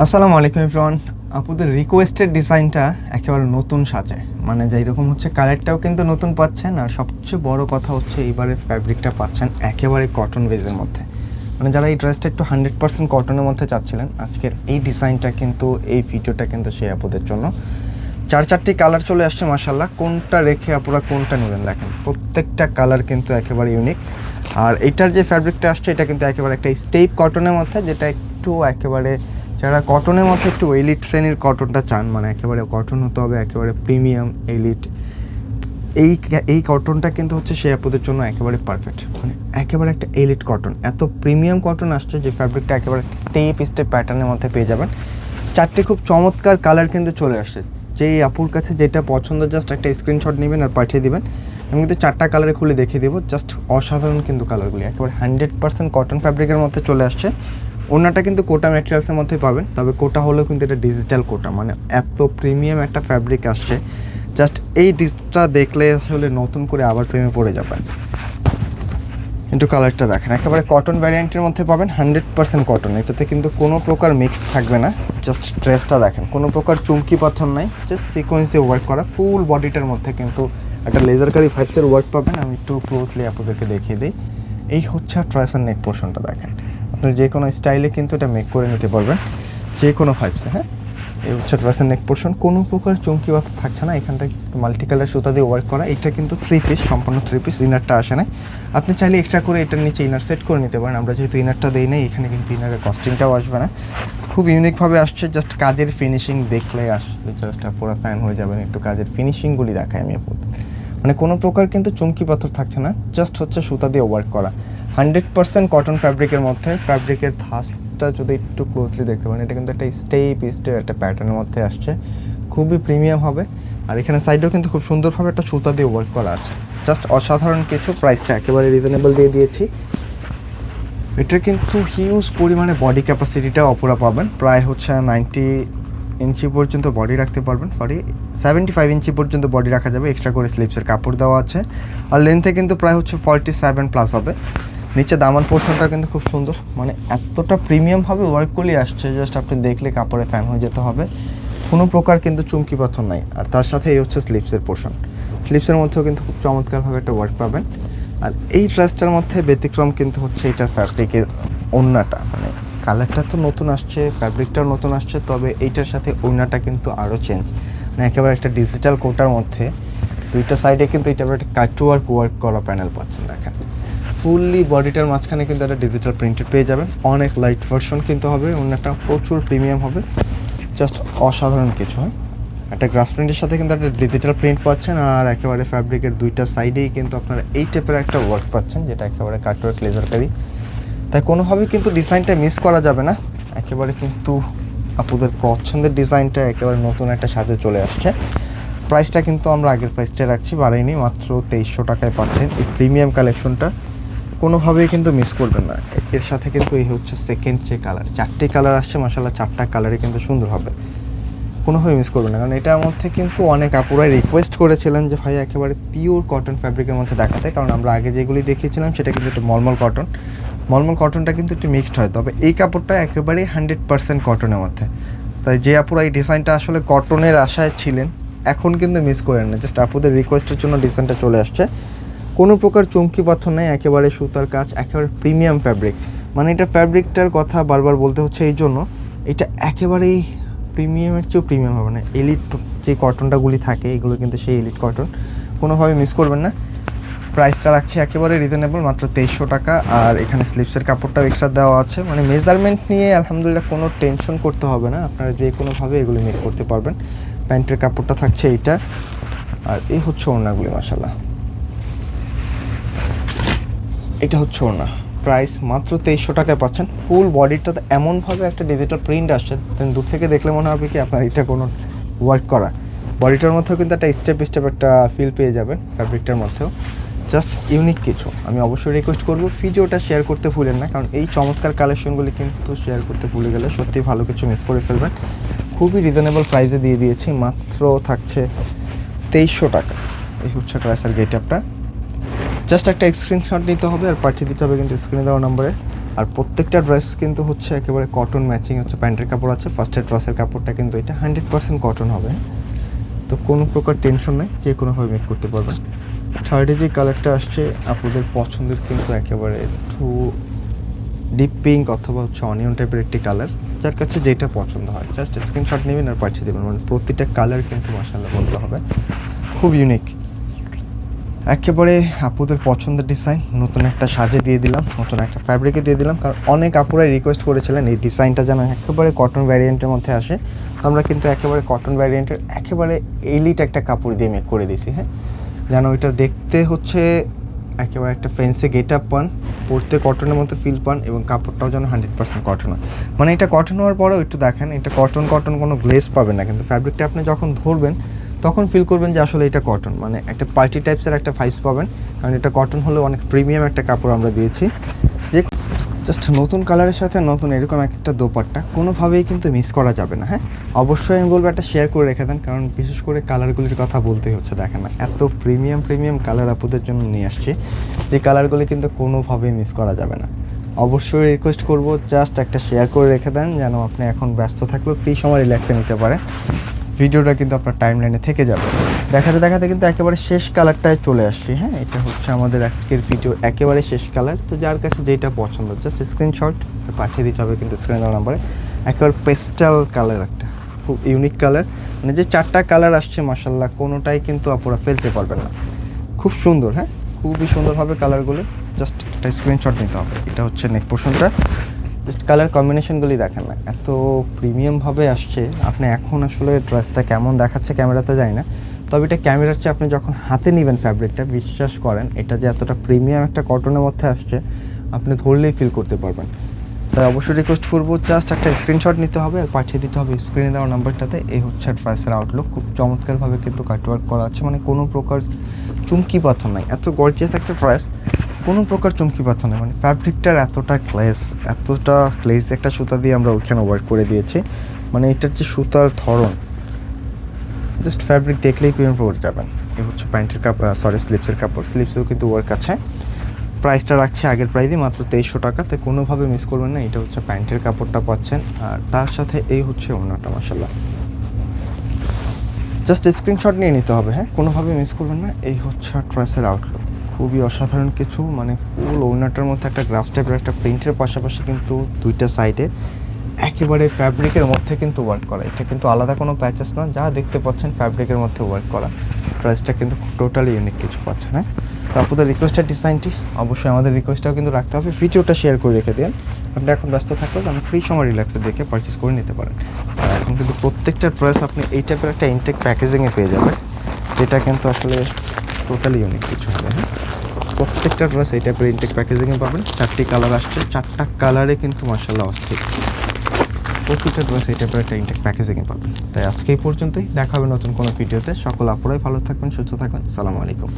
আসসালামু আলাইকুম এভরিওয়ান। আপনাদের রিকোয়েস্টেড ডিজাইনটা একেবারে নতুন সাজে, মানে যেরকম হচ্ছে কালারটাও কিন্তু নতুন পাচ্ছেন, আর সবচেয়ে বড় কথা হচ্ছে এইবারে ফ্যাব্রিকটা পাচ্ছেন একেবারে কটন বেজের মধ্যে। মানে যারা এই ড্রেসটা একটু 100% কটনের মধ্যে চাচ্ছিলেন, আজকের এই ডিজাইনটা কিন্তু, এই ভিডিওটা কিন্তু সেই আপুদের জন্য। চারটি কালার চলে আসছে মাশাল্লাহ। কোনটা রেখে আপনারা কোনটা নেবেন দেখেন, প্রত্যেকটা কালার কিন্তু একেবারে ইউনিক। আর এইটার যে ফ্যাব্রিকটা আসছে এটা কিন্তু একেবারে একটা স্টেপ কটনের মধ্যে, যেটা একটু একেবারে যারা কটনের মধ্যে একটু এলিট শ্রেণীর কটনটা চান, মানে একেবারে কটন হতে হবে একেবারে প্রিমিয়াম এলিট, এই কটনটা কিন্তু হচ্ছে সেই আপুদের জন্য একেবারে পারফেক্ট। মানে একেবারে একটা এলিট কটন, এত প্রিমিয়াম কটন আসছে যে ফ্যাব্রিকটা একেবারে স্টেপ প্যাটার্নের মধ্যে পেয়ে যাবেন। চারটে খুব চমৎকার কালার কিন্তু চলে আসছে। যেই আপুর কাছে যেটা পছন্দ জাস্ট একটা স্ক্রিনশট নেবেন আর পাঠিয়ে দিবেন। আমি কিন্তু চারটা কালারে খুলে দেখিয়ে দেবো, জাস্ট অসাধারণ কিন্তু কালারগুলি, একেবারে 100% কটন ফ্যাব্রিকের মধ্যে চলে আসছে। ওনাটা কিন্তু কোটা ম্যাটেরিয়ালসের মধ্যে পাবেন, তবে কোটা হলেও কিন্তু এটা ডিজিটাল কোটা, মানে এত প্রিমিয়াম একটা ফ্যাব্রিক আসছে। জাস্ট এই ডিসটা দেখলে আসলে নতুন করে আবার প্রেমে পড়ে যাবেন। কিন্তু কালারটা দেখেন, একেবারে কটন ভ্যারিয়েন্টের মধ্যে পাবেন, 100% কটন। এটাতে কিন্তু কোনো প্রকার মিক্স থাকবে না। জাস্ট ড্রেসটা দেখেন, কোনো প্রকার চুমকি পাথর নাই, জাস্ট সিকোয়েন্স দিয়ে ওয়ার্ক করা। ফুল বডিটার মধ্যে কিন্তু একটা লেজারকারি ফাইভসের ওয়ার্ক পাবেন। আমি একটু ক্লোজলি আপনাদেরকে দেখিয়ে দিই। এই হচ্ছে ট্রাইসার নেক পোর্শনটা দেখেন, আপনি যে কোনো স্টাইলে কিন্তু এটা মেক করে নিতে পারবেন, যে কোনো ফাইভসে। হ্যাঁ, এই হচ্ছে ড্রেসের নেক পোর্শন, কোনো প্রকার চুমকি পাথর থাকছে না। এখানটা মাল্টি কালার সুতা দিয়ে ওয়ার্ক করা। এটা কিন্তু 3 পিস, সম্পূর্ণ 3 পিস, ইনারটা আসে না। আপনি চাইলে এক্সট্রা করে এটার নিচে ইনার সেট করে নিতে পারেন। আমরা যেহেতু ইনারটা দিই নাই, এখানে কিন্তু ইনারের কস্টিংটাও আসবে না। খুব ইউনিকভাবে আসছে, জাস্ট কাজের ফিনিশিং দেখলে আসলে জাস্ট পুরো ফ্যান হয়ে যাবেন। একটু কাজের ফিনিশিংগুলি দেখাই আমি আপনাদের। মানে কোনো প্রকার কিন্তু চুমকি পাথর থাকছে না, জাস্ট হচ্ছে সুতা দিয়ে ওয়ার্ক করা। 100% কটন ফ্যাব্রিকের মধ্যে। ফ্যাব্রিকের ধাঁচটা যদি একটু ক্লোজলি দেখতে পারেন, এটা কিন্তু একটা স্টেপ একটা প্যাটার্নের মধ্যে আসছে, খুবই প্রিমিয়াম হবে। আর এখানে সাইডেও কিন্তু খুব সুন্দরভাবে একটা সুতা দিয়ে ওয়ার্ক করা আছে, জাস্ট অসাধারণ কিছু। প্রাইসটা একেবারে রিজনেবল দিয়ে দিয়েছি। এটা কিন্তু হিউজ পরিমাণে বডি ক্যাপাসিটিটা অপরা পাবেন, প্রায় হচ্ছে 90 ইঞ্চি পর্যন্ত বডি রাখতে পারবেন। 75 ইঞ্চি পর্যন্ত বডি রাখা যাবে, এক্সট্রা করে স্লিপসের কাপড় দেওয়া আছে। আর লেন্থে কিন্তু প্রায় হচ্ছে 47+ হবে। নিচে দামান পোর্শনটা কিন্তু খুব সুন্দর, মানে এতটা প্রিমিয়ামভাবে ওয়ার্ক করলে আসছে, জাস্ট আপনি দেখলে কাপড়ে ফ্যান হয়ে যেতে হবে। কোনো প্রকার কিন্তু চুমকি পাথর নাই। আর তার সাথে এই হচ্ছে স্লিপসের পোর্শন, স্লিপসের মধ্যেও কিন্তু খুব চমৎকারভাবে একটা ওয়ার্ক পাবেন। আর এই ড্রেসটার মধ্যে ব্যতিক্রম কিন্তু হচ্ছে এটার ফ্যাব্রিকের ওড়নাটা, মানে কালারটা তো নতুন আসছে, ফ্যাব্রিকটাও নতুন আসছে, তবে এইটার সাথে ওড়নাটা কিন্তু আরও চেঞ্জ। মানে একেবারে একটা ডিজিটাল কোটার মধ্যে দুইটা সাইডে কিন্তু এটা একটা কাটওয়ার্ক ওয়ার্ক করা প্যানেল পাচ্ছেন দেখেন। ফুললি বডিটার মাঝখানে কিন্তু একটা ডিজিটাল প্রিন্টেড পেয়ে যাবেন। অনেক লাইট ভার্সন কিন্তু হবে, ওড়নাটা প্রচুর প্রিমিয়াম হবে, জাস্ট অসাধারণ কিছু। হয় একটা গ্রাফ প্রিন্টের সাথে কিন্তু একটা ডিজিটাল প্রিন্ট পাচ্ছেন, আর একেবারে ফ্যাব্রিকের দুইটা সাইডেই কিন্তু আপনারা এই টাইপের একটা ওয়ার্ক পাচ্ছেন, যেটা একেবারে কাটওয়ার্ক লেজারকারি। তাই কোনোভাবেই কিন্তু ডিজাইনটা মিস করা যাবে না। একেবারে কিন্তু আপনাদের পছন্দের ডিজাইনটা একেবারে নতুন একটা সাজে চলে আসছে। প্রাইসটা কিন্তু আমরা আগের প্রাইসটা রাখছি, বাড়াইনি, মাত্র 2300 টাকায় পাচ্ছেন এই প্রিমিয়াম কালেকশনটা। কোনোভাবেই কিন্তু মিস করবেন না। এর সাথে কিন্তু এই হচ্ছে সেকেন্ড যে কালার, 4টি কালার আসছে মাশাআল্লাহ, 4টা কালারই কিন্তু সুন্দর হবে, কোনোভাবে মিস করবেন না। কারণ এটার মধ্যে কিন্তু অনেক আপুরাই রিকোয়েস্ট করেছিলেন যে ভাই একেবারে পিওর কটন ফ্যাব্রিকের মধ্যে দেখাতে, কারণ আমরা আগে যেগুলি দেখিয়েছিলাম সেটা কিন্তু একটু মলমল কটন। মলমল কটনটা কিন্তু একটু মিক্সড হয়, তবে এই কাপড়টা একেবারেই 100% কটনের মধ্যে। তাই যে আপুরা এই ডিজাইনটা আসলে কটনের আশায় ছিলেন, এখন কিন্তু মিস করেন না, জাস্ট আপুদের রিকোয়েস্টের জন্য ডিজাইনটা চলে আসছে। কোনো প্রকার চমকি পাথর নেই, একেবারে সুতার কাজ, একেবারে প্রিমিয়াম ফ্যাব্রিক। মানে এটা ফ্যাব্রিকটার কথা বারবার বলতে হচ্ছে এই জন্য, এটা একেবারেই প্রিমিয়ামের চেয়েও প্রিমিয়াম হবে না। এলিট যে কটনটাগুলি থাকে এগুলো কিন্তু সেই এলিট কটন, কোনোভাবে মিস করবেন না। প্রাইসটা রাখছি একেবারে রিজনেবল, মাত্র 2300 টাকা। আর এখানে স্লিপসের কাপড়টাও এক্সট্রা দেওয়া আছে, মানে মেজারমেন্ট নিয়ে আলহামদুলিল্লাহ কোনো টেনশন করতে হবে না, আপনারা যে কোনোভাবে এগুলি মেক করতে পারবেন। প্যান্টের কাপড়টা থাকছে এইটা, আর এই হচ্ছে ওড়নাগুলি মাশাআল্লাহ। এটা হচ্ছে ওড়না, প্রাইস মাত্র 2300 টাকায় পাচ্ছেন। ফুল বডিটাতে এমনভাবে একটা ডিজিটাল প্রিন্ট আসছে, দেন দূর থেকে দেখলে মনে হবে কি আপনার এটা কোনো ওয়ার্ক করা। বডিটার মধ্যেও কিন্তু একটা স্টেপ একটা ফিল পেয়ে যাবেন ফ্যাব্রিকটার মধ্যেও, জাস্ট ইউনিক কিছু। আমি অবশ্যই রিকোয়েস্ট করবো ভিডিওটা শেয়ার করতে ভুলেন না, কারণ এই চমৎকার কালেকশনগুলি কিন্তু শেয়ার করতে ভুলে গেলে সত্যি ভালো কিছু মিস করে ফেলবেন। খুবই রিজনেবল প্রাইসে দিয়ে দিয়েছি, মাত্র থাকছে 2300 টাকা। এই হচ্ছে ড্রেসের গেট আপটা। জাস্ট একটা স্ক্রিনশট নিতে হবে আর পাঠিয়ে দিতে হবে কিন্তু স্ক্রিনে দেওয়া নম্বরে। আর প্রত্যেকটা ড্রেস কিন্তু হচ্ছে একেবারে কটন ম্যাচিং হচ্ছে প্যান্টের কাপড় আছে, ফার্স্টের ড্রেসের কাপড়টা কিন্তু এটা 100% কটন হবে, তো কোনো প্রকার টেনশন নেই, যে কোনোভাবে মেক করতে পারবেন। থার্ডে যে কালারটা আসছে আপনাদের পছন্দের কিন্তু একেবারে একটু ডিপ পিঙ্ক অথবা হচ্ছে অনিয়ন টাইপের একটি কালার, যার কাছে যেটা পছন্দ হয় জাস্ট স্ক্রিনশট নেবেন আর পাঠিয়ে দেবেন। মানে প্রতিটা কালার কিন্তু মাশাআল্লাহ বলতে হবে খুব ইউনিক, একেবারে আপুদের পছন্দের ডিজাইন। নতুন একটা সাজে দিয়ে দিলাম, নতুন একটা ফ্যাব্রিকে দিয়ে দিলাম, কারণ অনেক আপুরাই রিকোয়েস্ট করেছিলেন এই ডিজাইনটা যেন একেবারে কটন ভ্যারিয়েন্টের মধ্যে আসে। আমরা কিন্তু একেবারে কটন ভ্যারিয়েন্টের একেবারে এলিট একটা কাপড় দিয়ে মেক করে দিয়েছি, হ্যাঁ, যেন ওইটা দেখতে হচ্ছে একেবারে একটা ফ্যান্সি গেট আপ পান, পরতে কটনের মতো ফিল পান, এবং কাপড়টাও যেন 100% কটন হয়। মানে এটা কটন হওয়ার পরেও একটু দেখেন, এটা কটন কোনো গ্লেজ পাবেন না, কিন্তু ফ্যাব্রিকটা আপনি যখন ধরবেন তখন ফিল করবেন যে আসলে এটা কটন, মানে একটা পার্টি টাইপসের একটা ভাইস পাবেন, কারণ এটা কটন হলেও অনেক প্রিমিয়াম একটা কাপড় আমরা দিয়েছি। যে জাস্ট নতুন কালারের সাথে নতুন এরকম একটা দোপাট্টা কোনোভাবেই কিন্তু মিস করা যাবে না, হ্যাঁ। অবশ্যই আমি বলবো একটা শেয়ার করে রেখে দেন, কারণ বিশেষ করে কালারগুলির কথা বলতেই হচ্ছে, দেখেন না এত প্রিমিয়াম কালার আপুদের জন্য নিয়ে আসছি, যে কালারগুলি কিন্তু কোনোভাবেই মিস করা যাবে না। অবশ্যই রিকোয়েস্ট করব জাস্ট একটা শেয়ার করে রেখে দেন, যেন আপনি এখন ব্যস্ত থাকলেও ফ্রি সময় রিল্যাক্সে নিতে পারেন। ভিডিওটা কিন্তু আপনার টাইম লাইনে থেকে যাবে। দেখাতে কিন্তু একেবারে শেষ কালারটায় চলে আসছি, হ্যাঁ। এটা হচ্ছে আমাদের আজকের ভিডিও একেবারে শেষ কালার। তো যার কাছে যেটা পছন্দ জাস্ট স্ক্রিনশট পাঠিয়ে দিতে হবে কিন্তু স্ক্রিন দেওয়া নাম্বারে। একেবারে পেস্টাল কালার, একটা খুব ইউনিক কালার, মানে যে 4টা কালার আসছে মাশাআল্লাহ কোনোটাই কিন্তু আপনারা ফেলতে পারবেন না, খুব সুন্দর, হ্যাঁ, খুবই সুন্দর হবে কালারগুলো। জাস্ট একটা স্ক্রিনশট নিতে হবে। এটা হচ্ছে নেক পোর্শনটা, জাস্ট কালার কম্বিনেশনগুলি দেখেন না এত প্রিমিয়ামভাবে আসছে। আপনি এখন আসলে ড্রেসটা কেমন দেখাচ্ছে ক্যামেরাতে জানি না, তবে এটা ক্যামেরার চেয়ে আপনি যখন হাতে নেবেন ফ্যাব্রিকটা, বিশ্বাস করেন এটা যে এতটা প্রিমিয়াম একটা কটনের মধ্যে আসছে আপনি ধরলেই ফিল করতে পারবেন। তাই অবশ্যই রিকোয়েস্ট করবো জাস্ট একটা স্ক্রিনশট নিতে হবে আর পাঠিয়ে দিতে হবে স্ক্রিনে দেওয়া নাম্বারটাতে। এই হচ্ছে ড্রেসের আউটলুক, খুব চমৎকারভাবে কিন্তু কাটওয়ার্ক করা আছে, মানে কোনো প্রকার চুমকি পাথর নাই। এত গর্জিয়াস একটা ড্রেস, কোনো প্রকার চুমকি পাথর নেই, মানে ফ্যাব্রিকটার এতটা গ্লেজ একটা সুতা দিয়ে আমরা ওইখানে ওয়ার্ক করে দিয়েছি। মানে এটার যে সুতার ধরন, জাস্ট ফ্যাব্রিক দেখলেই প্রেমে পড়ে যাবেন। এই হচ্ছে প্যান্টের কাপড়, স্লিপসের কাপড়, স্লিপসেও কিন্তু ওয়ার্ক আছে। প্রাইসটা রাখছে আগের প্রাইসই মাত্র 2300 টাকা, তো কোনোভাবে মিস করবেন না। এটা হচ্ছে প্যান্টের কাপড়টা পাচ্ছেন, আর তার সাথে এই হচ্ছে ওড়নাটা মাশাআল্লাহ। জাস্ট স্ক্রিনশট নিয়ে নিতে হবে, হ্যাঁ, কোনোভাবে মিস করবেন না। এই হচ্ছে ড্রেসের আউটলুক, খুবই অসাধারণ কিছু, মানে ফুল ওড়নাটার মধ্যে একটা গ্রাফ টাইপের একটা প্রিন্টের পাশাপাশি কিন্তু দুইটা সাইডে একেবারে ফ্যাব্রিকের মধ্যে কিন্তু ওয়ার্ক করা। এটা কিন্তু আলাদা কোনো প্যাচেস না, যা দেখতে পাচ্ছেন ফ্যাব্রিকের মধ্যে ওয়ার্ক করা। প্রাইসটা কিন্তু টোটালি ইউনিক কিছু পাচ্ছেন, হ্যাঁ। তো আপনাদের রিকোয়েস্টের ডিজাইনটি অবশ্যই আমাদের রিকোয়েস্টটাও কিন্তু রাখতে হবে। ভিডিওটা শেয়ার করে রেখে দেন, আপনি এখন ব্যস্ত থাকলে আপনি ফ্রি সময় রিল্যাক্সে দেখে পারচেস করে নিতে পারেন। আর এখন কিন্তু প্রত্যেকটা ড্রেস আপনি এই টাইপের একটা ইনটেক প্যাকেজিংয়ে পেয়ে যাবেন, যেটা কিন্তু আসলে টোটালি ইউনিক কিছু হবে, হ্যাঁ। প্রত্যেকটা ড্রেস এই টাইপের ইনটেক প্যাকেজিংয়ে পাবেন। 4টি কালার আসছে, 4টা কালারে কিন্তু মাশাআল্লাহ অস্থির। প্রতিটা ড্রেস এই টাইপের একটা ইনটেক প্যাকেজিংয়ে পাবেন। তাই আজকে এই পর্যন্তই, দেখা হবে নতুন কোনো ভিডিওতে। সকল আপুরাই ভালো থাকবেন, সুস্থ থাকবেন। আসসালামু আলাইকুম।